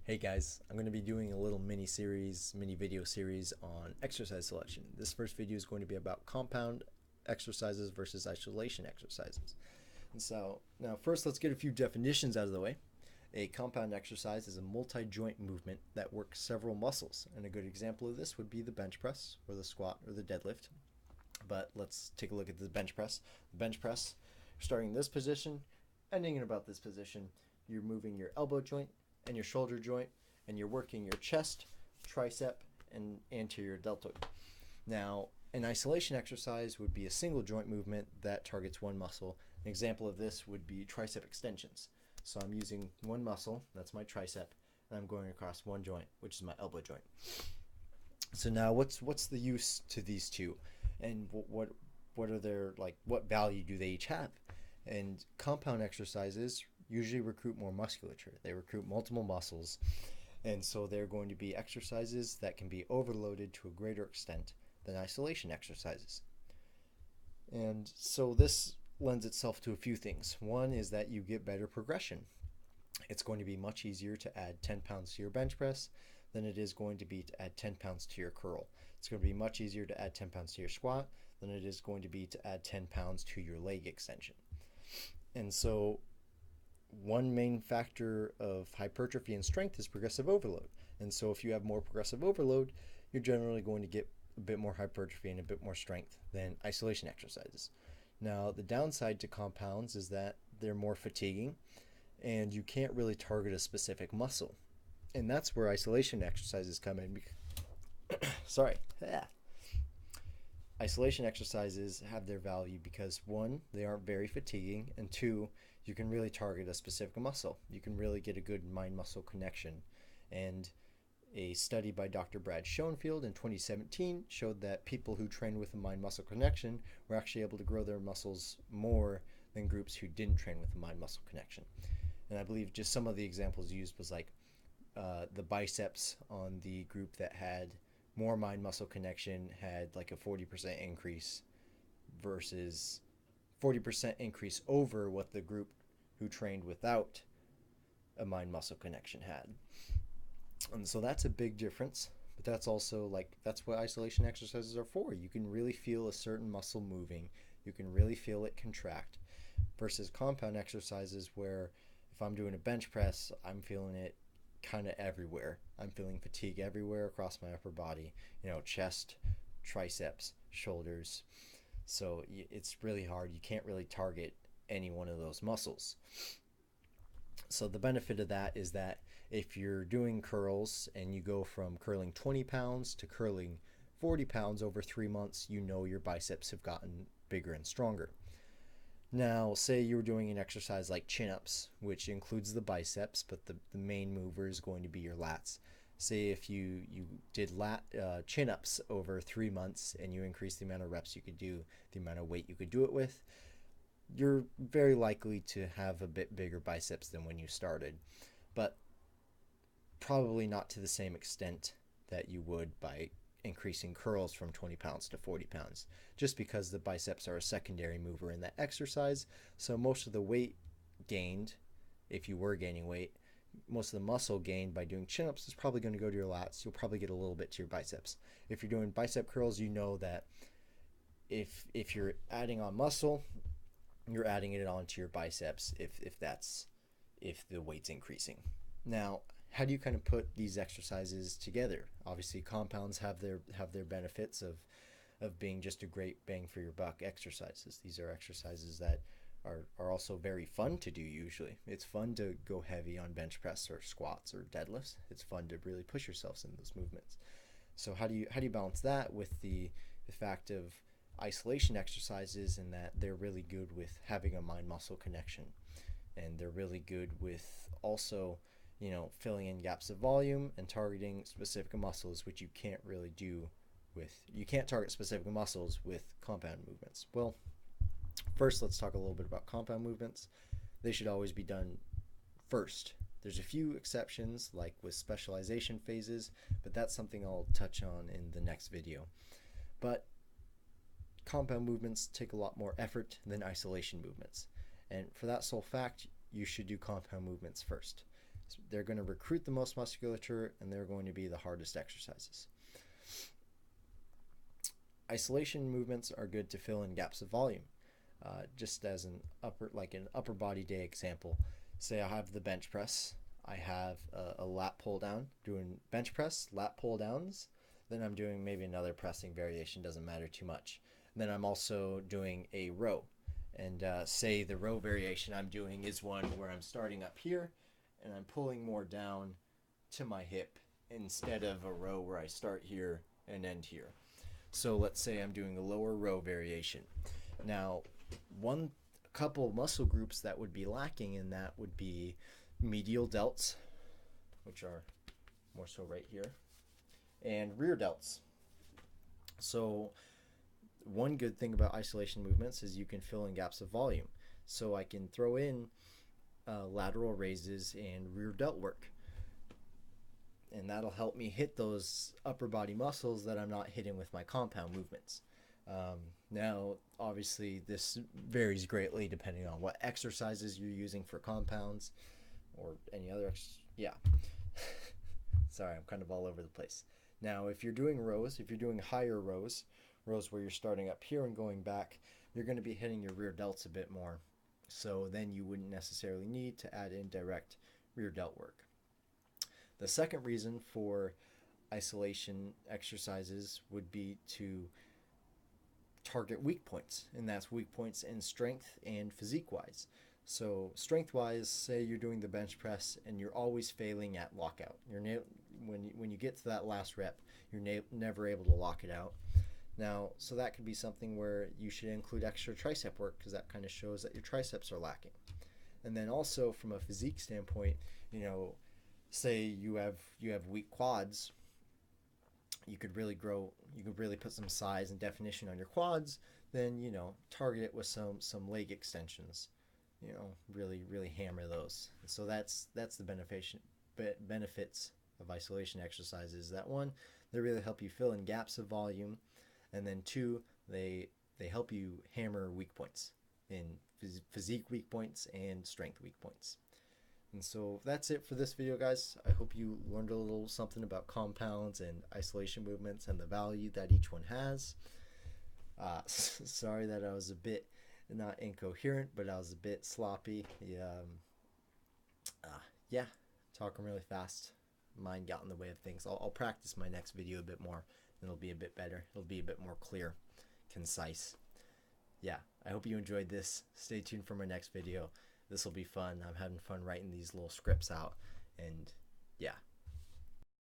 Hey guys, I'm going to be doing a little mini video series on exercise selection. This first video is going to be about compound exercises versus isolation exercises. And so, now first let's get a few definitions out of the way. A compound exercise is a multi-joint movement that works several muscles. And a good example of this would be the bench press or the squat or the deadlift. But let's take a look at the bench press. The bench press, starting in this position, ending in about this position, you're moving your elbow joint and your shoulder joint, and you're working your chest, tricep, and anterior deltoid. Now, an isolation exercise would be a single joint movement that targets one muscle. An example of this would be tricep extensions. So I'm using one muscle, that's my tricep, and I'm going across one joint, which is my elbow joint. So now what's the use to these two? And what are their, like, what value do they each have? And compound exercises usually recruit more musculature. They recruit multiple muscles. And so they're going to be exercises that can be overloaded to a greater extent than isolation exercises. And so this lends itself to a few things. One is that you get better progression. It's going to be much easier to add 10 pounds to your bench press than it is going to be to add 10 pounds to your curl. It's going to be much easier to add 10 pounds to your squat than it is going to be to add 10 pounds to your leg extension. And so one main factor of hypertrophy and strength is progressive overload. And so if you have more progressive overload, you're generally going to get a bit more hypertrophy and a bit more strength than isolation exercises. Now, the downside to compounds is that they're more fatiguing and you can't really target a specific muscle. And that's where isolation exercises come in. Sorry. Isolation exercises have their value because, one, they aren't very fatiguing, and two, you can really target a specific muscle. You can really get a good mind-muscle connection. And a study by Dr. Brad Schoenfield in 2017 showed that people who trained with a mind-muscle connection were actually able to grow their muscles more than groups who didn't train with a mind-muscle connection. And I believe just some of the examples used was like the biceps on the group that had more mind-muscle connection had like a 40% increase versus 40% increase over what the group who trained without a mind-muscle connection had. And so that's a big difference, but that's also that's what isolation exercises are for. You can really feel a certain muscle moving. You can really feel it contract versus compound exercises where if I'm doing a bench press, I'm feeling it kind of everywhere. I'm feeling fatigue everywhere across my upper body, chest, triceps, shoulders. So it's really hard. You can't really target any one of those muscles. So the benefit of that is that if you're doing curls and you go from curling 20 pounds to curling 40 pounds over 3 months, your biceps have gotten bigger and stronger. Now, say you're doing an exercise like chin-ups, which includes the biceps, but the main mover is going to be your lats. Say if you did chin-ups over 3 months and you increase the amount of reps you could do, the amount of weight you could do it with, you're very likely to have a bit bigger biceps than when you started, but probably not to the same extent that you would by increasing curls from 20 pounds to 40 pounds, just because the biceps are a secondary mover in that exercise. So most of the weight gained, if you were gaining weight, most of the muscle gained by doing chin-ups is probably going to go to your lats. You'll probably get a little bit to your biceps. If you're doing bicep curls, you know that if you're adding on muscle, you're adding it onto your biceps if the weight's increasing. Now, how do you kind of put these exercises together? Obviously, compounds have their benefits of being just a great bang for your buck exercises. These are exercises that are also very fun to do. Usually it's fun to go heavy on bench press or squats or deadlifts. It's fun to really push yourselves in those movements. So how do you balance that with the fact of isolation exercises, in that they're really good with having a mind-muscle connection, and they're really good with also filling in gaps of volume and targeting specific muscles, which you can't really do you can't target specific muscles with compound movements. Well, first let's talk a little bit about compound movements. They should always be done first. There's a few exceptions, like with specialization phases, but that's something I'll touch on in the next video. But compound movements take a lot more effort than isolation movements. And for that sole fact, you should do compound movements first. They're going to recruit the most musculature, and they're going to be the hardest exercises. Isolation movements are good to fill in gaps of volume. Just as an upper body day example, say I have the bench press, I have a lat pull down, doing bench press, lat pull downs, then I'm doing maybe another pressing variation, doesn't matter too much. And then I'm also doing a row, and say the row variation I'm doing is one where I'm starting up here and I'm pulling more down to my hip instead of a row where I start here and end here. So let's say I'm doing a lower row variation. Now, one couple muscle groups that would be lacking in that would be medial delts, which are more so right here, and rear delts. So one good thing about isolation movements is you can fill in gaps of volume. So I can throw in lateral raises and rear delt work, and that'll help me hit those upper body muscles that I'm not hitting with my compound movements. Now, obviously, this varies greatly depending on what exercises you're using for compounds or any other. Yeah. Sorry, I'm kind of all over the place. Now, if you're doing rows, if you're doing higher rows where you're starting up here and going back, you're going to be hitting your rear delts a bit more. So then you wouldn't necessarily need to add in direct rear delt work. The second reason for isolation exercises would be to target weak points, and that's weak points in strength and physique wise. So strength wise, say you're doing the bench press and you're always failing at lockout. When you get to that last rep, you're never able to lock it out. Now, so that could be something where you should include extra tricep work, because that kind of shows that your triceps are lacking. And then also from a physique standpoint, say you have weak quads, you could really put some size and definition on your quads, then target it with some leg extensions, really hammer those. So that's the benefits of isolation exercises. That one, they really help you fill in gaps of volume, and then two, they help you hammer weak points in physique weak points and strength weak points. And so that's it for this video, guys. I hope you learned a little something about compounds and isolation movements and the value that each one has. Sorry that I was a bit not incoherent, but I was a bit sloppy. Talking really fast. Mind got in the way of things. I'll practice my next video a bit more, and it'll be a bit better. It'll be a bit more clear, concise. Yeah, I hope you enjoyed this. Stay tuned for my next video. This will be fun. I'm having fun writing these little scripts out, and